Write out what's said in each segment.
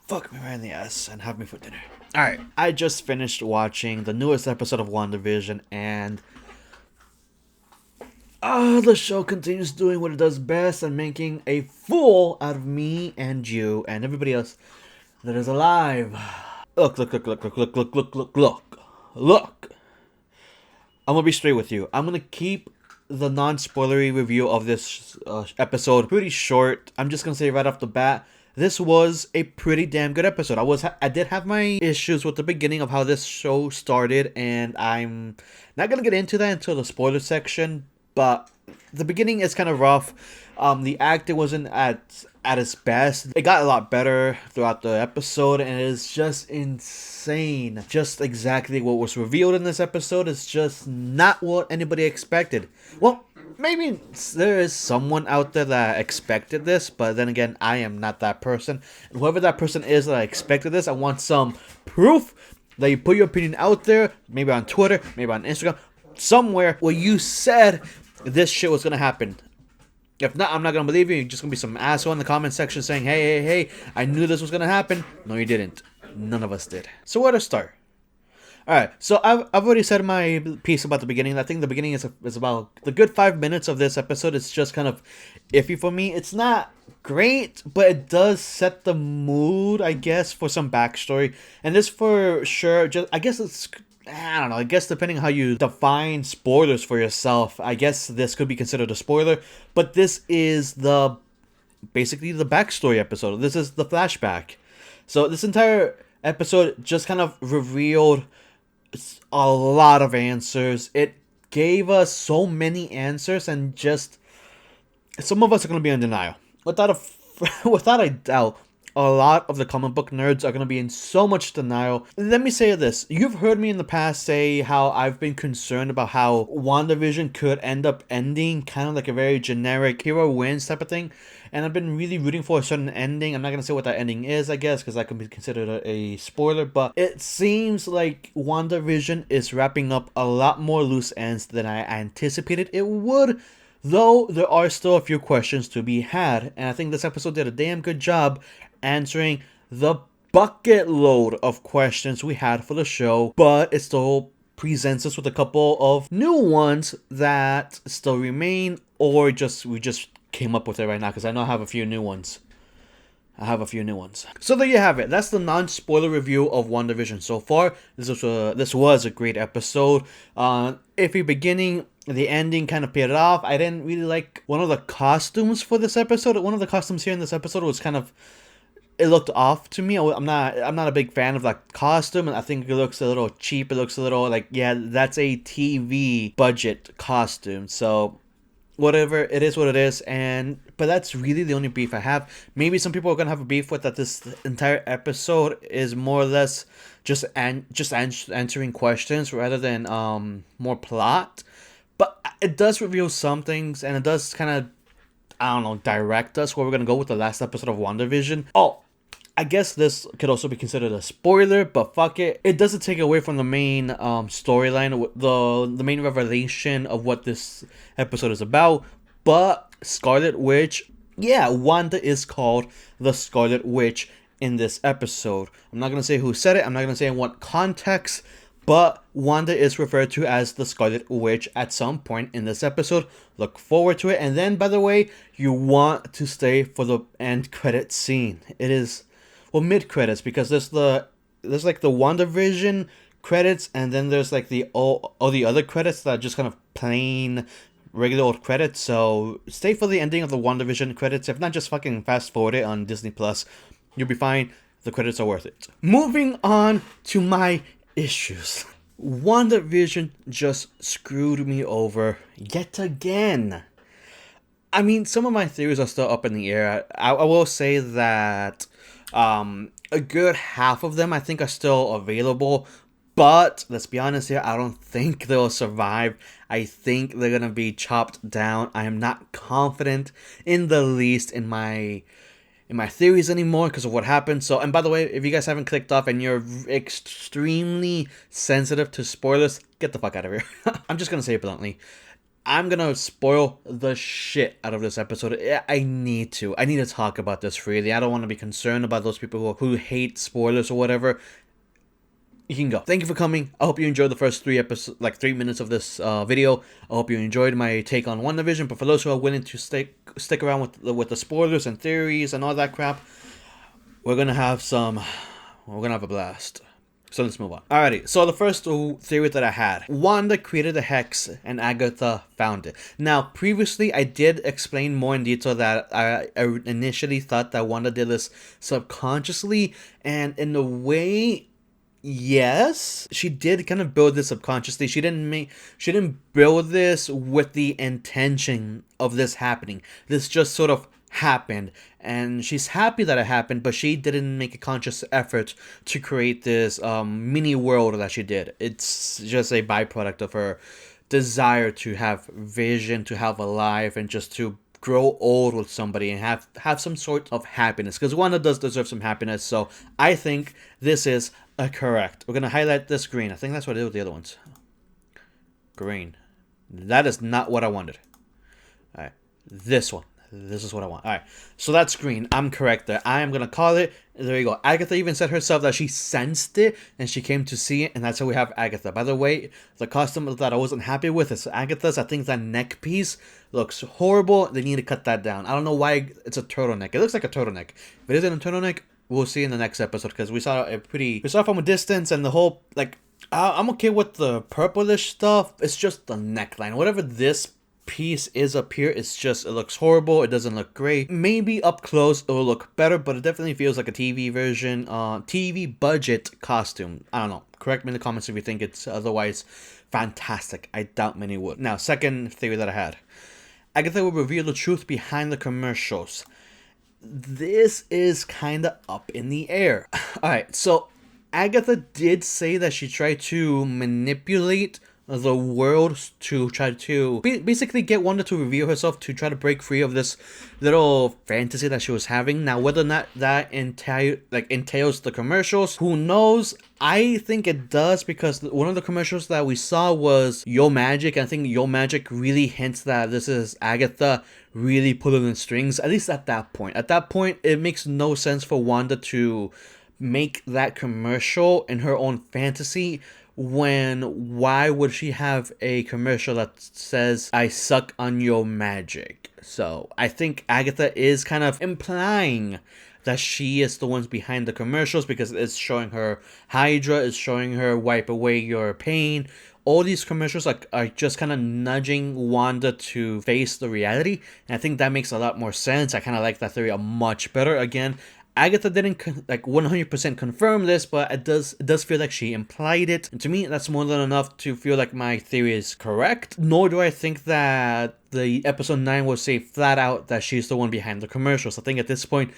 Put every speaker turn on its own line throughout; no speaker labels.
fuck me right in the ass and have me for dinner. Alright, I just finished watching the newest episode of WandaVision, and the show continues doing what it does best and making a fool out of me and you and everybody else that is alive. Look. I'm gonna be straight with you. I'm gonna keep the non-spoilery review of this episode pretty short. I'm just gonna say right off the bat, this was a pretty damn good episode. I did have my issues with the beginning of how this show started, and I'm not gonna get into that until the spoiler section. But the beginning is kind of rough. The acting wasn't at its best. It got a lot better throughout the episode, and it is just insane. Just exactly what was revealed in this episode is just not what anybody expected. Well, maybe there is someone out there that expected this, but then again, I am not that person. And whoever that person is that expected this, I want some proof that you put your opinion out there, maybe on Twitter, maybe on Instagram, somewhere where you said this shit was gonna happen. If not, I'm not gonna believe you. You're just gonna be some asshole in the comment section saying, hey, I knew this was gonna happen. No, you didn't. None of us did. So where to start? Alright, so I've already said my piece about the beginning. I think the beginning is about the good 5 minutes of this episode. It's just kind of iffy for me. It's not great, but it does set the mood, I guess, for some backstory. And this for sure, I don't know. I guess depending how you define spoilers for yourself, I guess this could be considered a spoiler. But this is basically the backstory episode. This is the flashback. So this entire episode just kind of revealed a lot of answers. It gave us so many answers, and just some of us are going to be in denial. Without a doubt, a lot of the comic book nerds are going to be in so much denial. Let me say this. You've heard me in the past say how I've been concerned about how WandaVision could end up ending kind of like a very generic hero wins type of thing. And I've been really rooting for a certain ending. I'm not going to say what that ending is, I guess, because that can be considered a spoiler. But it seems like WandaVision is wrapping up a lot more loose ends than I anticipated it would. Though there are still a few questions to be had. And I think this episode did a damn good job answering the bucket load of questions we had for the show, but it still presents us with a couple of new ones that still remain, or we just came up with it right now, because I know I have a few new ones. So there you have it. That's the non-spoiler review of WandaVision so far. This was a great episode. Iffy beginning. The ending kind of paid it off. I didn't really like one of the costumes for this episode. One of the costumes here in this episode was kind of, it looked off to me. I'm not a big fan of that costume, and I think it looks a little cheap. It looks a little like, yeah, that's a TV budget costume. So whatever, it is what it is. But that's really the only beef I have. Maybe some people are gonna have a beef with that this entire episode is more or less just answering questions rather than more plot. But it does reveal some things, and it does kind of, I don't know, direct us where we're gonna go with the last episode of WandaVision. Oh, I guess this could also be considered a spoiler, but fuck it. It doesn't take away from the main storyline, the main revelation of what this episode is about. But Scarlet Witch, yeah, Wanda is called the Scarlet Witch in this episode. I'm not going to say who said it. I'm not going to say in what context. But Wanda is referred to as the Scarlet Witch at some point in this episode. Look forward to it. And then, by the way, you want to stay for the end credit scene. It is, well, mid credits, because there's like the WandaVision credits, and then there's like all the other credits that are just kind of plain regular old credits. So stay for the ending of the WandaVision credits. If not, just fucking fast forward it on Disney Plus. You'll be fine. The credits are worth it. Moving on to my issues. WandaVision just screwed me over yet again. I mean, some of my theories are still up in the air. I will say that a good half of them I think are still available. But let's be honest here, I don't think they'll survive. I think they're gonna be chopped down. I am not confident in the least in my theories anymore because of what happened. So, and by the way, if you guys haven't clicked off and you're extremely sensitive to spoilers, get the fuck out of here. I'm just gonna say it bluntly. I'm gonna spoil the shit out of this episode. I need to. I need to talk about this freely. I don't want to be concerned about those people who hate spoilers or whatever. You can go. Thank you for coming. I hope you enjoyed the first 3 minutes of this video. I hope you enjoyed my take on WandaVision. But for those who are willing to stick around with the spoilers and theories and all that crap, we're gonna have a blast. So let's move on. Alrighty, so the first theory that I had. Wanda created the hex and Agatha found it. Now, previously I did explain more in detail that I initially thought that Wanda did this subconsciously, and in a way, yes, she did kind of build this subconsciously. She didn't build this with the intention of this happening. This just sort of happened, and she's happy that it happened, but she didn't make a conscious effort to create this mini world that she did. It's just a byproduct of her desire to have vision, to have a life, and just to grow old with somebody and have some sort of happiness, because Wanda does deserve some happiness. So I think this is correct. We're gonna highlight this green. I think that's what I did with the other ones. Green. That is not what I wanted. All right, this one. This is what I want. Alright, so that's green. I'm correct there. I am going to call it. There you go. Agatha even said herself that she sensed it and she came to see it, and that's how we have Agatha. By the way, the costume that I wasn't happy with is Agatha's. I think that neck piece looks horrible. They need to cut that down. I don't know why it's a turtleneck. It looks like a turtleneck. If it isn't a turtleneck, we'll see in the next episode, because we saw from a distance, and the whole, like, I'm okay with the purplish stuff. It's just the neckline. Whatever this piece is up here, it looks horrible. It doesn't look great. Maybe up close it will look better, but it definitely feels like a TV version, TV budget costume. I don't know, correct me in the comments if you think it's otherwise fantastic. I doubt many would. Now, second theory that I had. Agatha will reveal the truth behind the commercials. This is kind of up in the air. Alright, so Agatha did say that she tried to manipulate the world to try to basically get Wanda to reveal herself, to try to break free of this little fantasy that she was having. Now, whether or not that entails the commercials, who knows? I think it does, because one of the commercials that we saw was Yo Magic. I think Yo Magic really hints that this is Agatha really pulling the strings, at least at that point. At that point, it makes no sense for Wanda to make that commercial in her own fantasy. Why would she have a commercial that says, I suck on your magic? So I think Agatha is kind of implying that she is the ones behind the commercials, because it's showing her Hydra, it's showing her wipe away your pain. All these commercials are just kind of nudging Wanda to face the reality, and I think that makes a lot more sense. I kind of like that theory much better. Again, Agatha didn't 100% confirm this, but it does feel like she implied it. And to me, that's more than enough to feel like my theory is correct. Nor do I think that the episode 9 will say flat out that she's the one behind the commercials. I think at this point,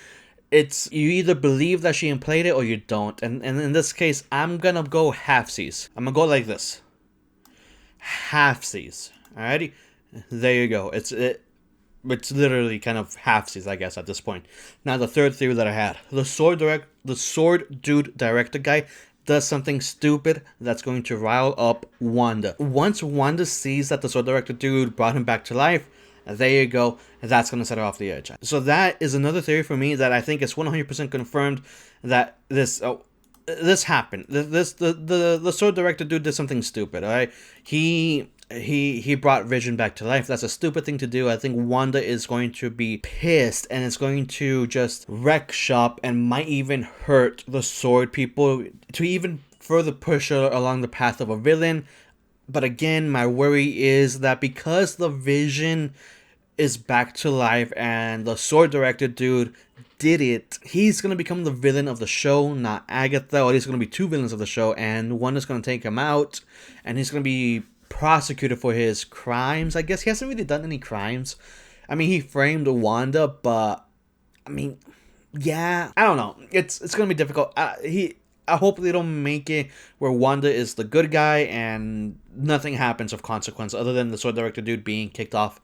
it's you either believe that she implied it or you don't. And in this case, I'm gonna go halfsies. I'm gonna go like this. Halfsies. Alrighty? There you go. It's literally kind of halfsies, I guess, at this point. Now, the third theory that I had. The sword dude director guy does something stupid that's going to rile up Wanda. Once Wanda sees that the sword director dude brought him back to life, there you go. That's going to set her off the edge. So that is another theory for me that I think is 100% confirmed that this happened. The sword director dude did something stupid, alright? He brought Vision back to life. That's a stupid thing to do. I think Wanda is going to be pissed, and it's going to just wreck shop and might even hurt the sword people to even further push her along the path of a villain. But again, my worry is that because the Vision is back to life and the sword director dude did it, he's going to become the villain of the show, not Agatha. Or he's going to be two villains of the show, and one is going to take him out, and he's going to be prosecuted for his crimes. I guess he hasn't really done any crimes. I mean, he framed Wanda, but I mean, yeah, I don't know. It's gonna be difficult. I hope they don't make it where Wanda is the good guy and nothing happens of consequence other than the sword director dude being kicked out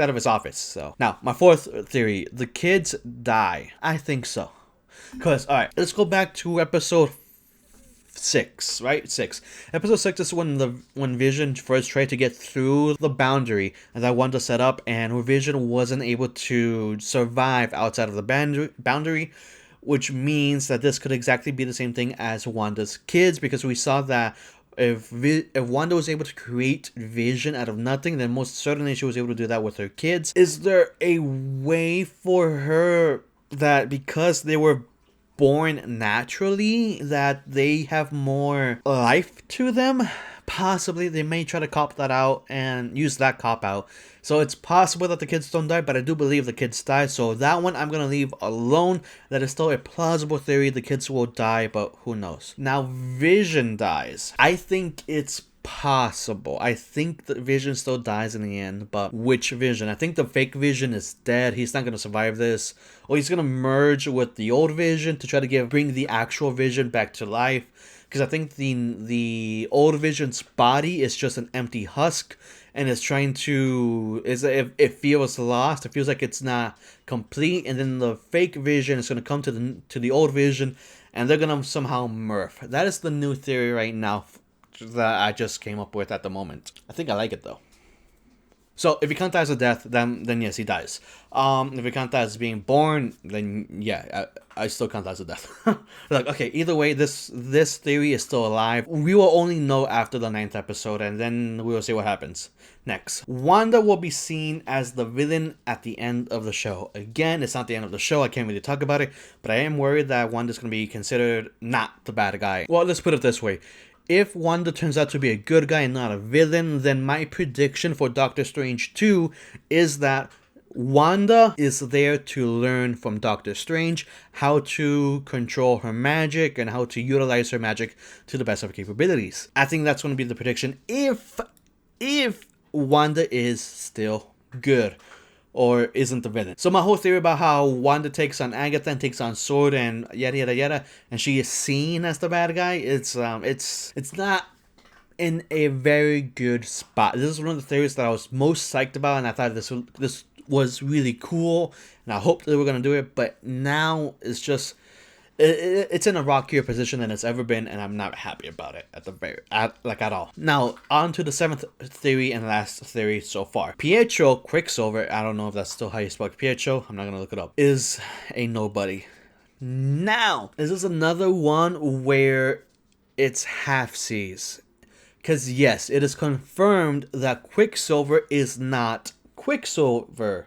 of his office. So now, my fourth theory: the kids die. I think so. Cause all right, let's go back to episode 6, right? 6. Episode 6 is when Vision first tried to get through the boundary that Wanda set up, and Vision wasn't able to survive outside of the boundary, which means that this could exactly be the same thing as Wanda's kids, because we saw that if Wanda was able to create Vision out of nothing, then most certainly she was able to do that with her kids. Is there a way for her that because they were born naturally that they have more life to them? Possibly they may try to cop that out and use that cop out. So it's possible that the kids don't die, but I do believe the kids die. So that one I'm going to leave alone. That is still a plausible theory. The kids will die, but who knows? Now, Vision dies. I think it's possible. I think that Vision still dies in the end, but which Vision? I think the fake Vision is dead. He's not going to survive this. Or he's going to merge with the old Vision to try to bring the actual Vision back to life. Because I think the old Vision's body is just an empty husk, and it's trying to, it feels lost. It feels like it's not complete, and then the fake Vision is going to come to the old Vision, and they're going to somehow merge. That is the new theory right now that I just came up with at the moment. I think I like it though. So if you count that as a death, then yes, he dies. If you count that as being born, then yeah, I still count that as a death. Like, okay, either way, this theory is still alive. We will only know after the 9th episode, and then we will see what happens. Next, Wanda will be seen as the villain at the end of the show. Again, it's not the end of the show. I can't really talk about it, but I am worried that Wanda's going to be considered not the bad guy. Well, let's put it this way. If Wanda turns out to be a good guy and not a villain, then my prediction for Doctor Strange 2 is that Wanda is there to learn from Doctor Strange how to control her magic and how to utilize her magic to the best of her capabilities. I think that's going to be the prediction if Wanda is still good or isn't the villain. So my whole theory about how Wanda takes on Agatha and takes on Sword and yada yada yada, and she is seen as the bad guy, it's not in a very good spot. This is one of the theories that I was most psyched about, and I thought this was really cool, and I hoped they were gonna do it. But now it's just it's in a rockier position than it's ever been, and I'm not happy about it at all. Now on to the 7th theory and last theory so far. Pietro Quicksilver, I don't know if that's still how you spell Pietro, I'm not gonna look it up, is a nobody. Now this is another one where it's half-seas, because yes, it is confirmed that Quicksilver is not Quicksilver.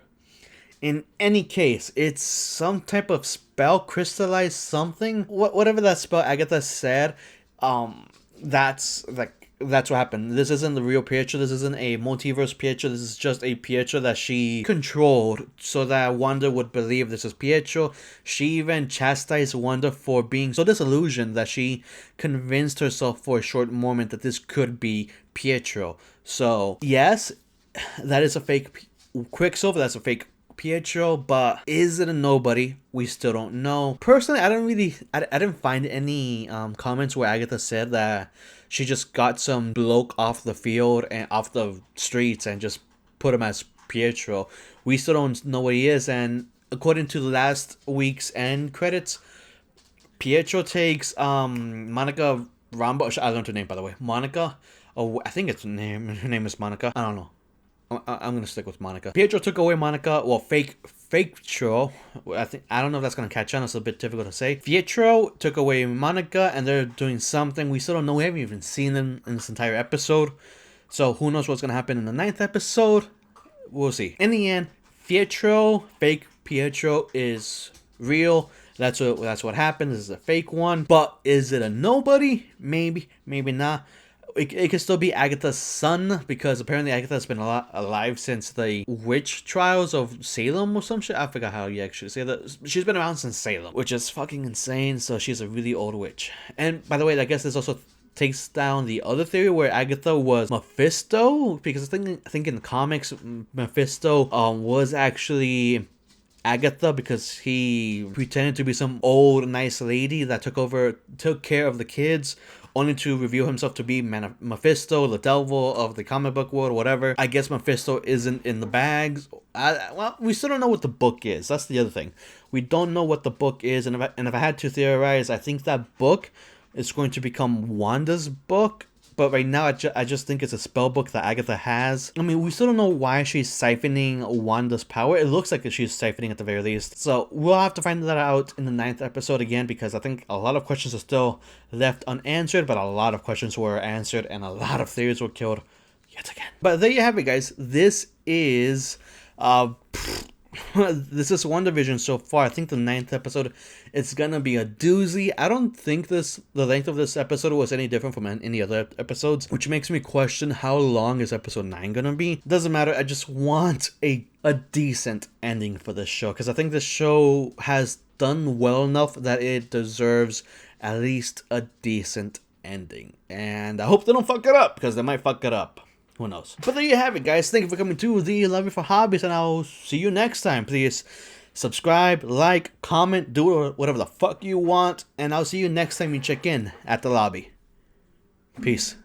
In any case, it's some type of spell, crystallized something. Whatever that spell Agatha said, that's what happened. This isn't the real Pietro. This isn't a multiverse Pietro. This is just a Pietro that she controlled so that Wanda would believe this is Pietro. She even chastised Wanda for being so disillusioned that she convinced herself for a short moment that this could be Pietro. So yes, that is a fake Quicksilver. That's a fake Pietro, but is it a nobody? We still don't know. Personally, I didn't find any comments where Agatha said that she just got some bloke off the field and off the streets and just put him as Pietro. We still don't know what he is, and according to last week's end credits, Pietro takes Monica Rambo. I learned her name, by the way. Monica. Oh, I think her name is Monica. I don't know. I'm gonna stick with Monica. Pietro took away Monica. Well, fake Tro. I don't know if that's gonna catch on. It's a bit difficult to say. Pietro took away Monica, and they're doing something. We still don't know. We haven't even seen them in this entire episode. So who knows what's gonna happen in the 9th episode? We'll see. In the end, fake Pietro is real. That's what happened. This is a fake one. But is it a nobody? Maybe, maybe not. It could still be Agatha's son, because apparently Agatha's been alive since the witch trials of Salem or some shit. I forgot how you actually say that. She's been around since Salem, which is fucking insane. So she's a really old witch. And by the way, I guess this also takes down the other theory where Agatha was Mephisto, because I think in the comics Mephisto was actually Agatha, because he pretended to be some old nice lady that took care of the kids, only to reveal himself to be Mephisto, the devil of the comic book world, or whatever. I guess Mephisto isn't in the bags. Well, we still don't know what the book is. That's the other thing. We don't know what the book is, and if I had to theorize, I think that book is going to become Wanda's book. But right now, I just think it's a spell book that Agatha has. I mean, we still don't know why she's siphoning Wanda's power. It looks like she's siphoning at the very least. So we'll have to find that out in the 9th episode again, because I think a lot of questions are still left unanswered, but a lot of questions were answered and a lot of theories were killed yet again. But there you have it, guys. This is this is WandaVision so far. I think the 9th episode, it's gonna be a doozy. I don't think the length of this episode was any different from any other episodes, which makes me question how long is episode 9 gonna be. Doesn't matter. I just want a decent ending for this show, because I think this show has done well enough that it deserves at least a decent ending. And I hope they don't fuck it up, because they might fuck it up. Who knows? But there you have it, guys. Thank you for coming to the Love You for Hobbies, and I'll see you next time. Please subscribe, like, comment, do whatever the fuck you want, and I'll see you next time you check in at the lobby. Peace.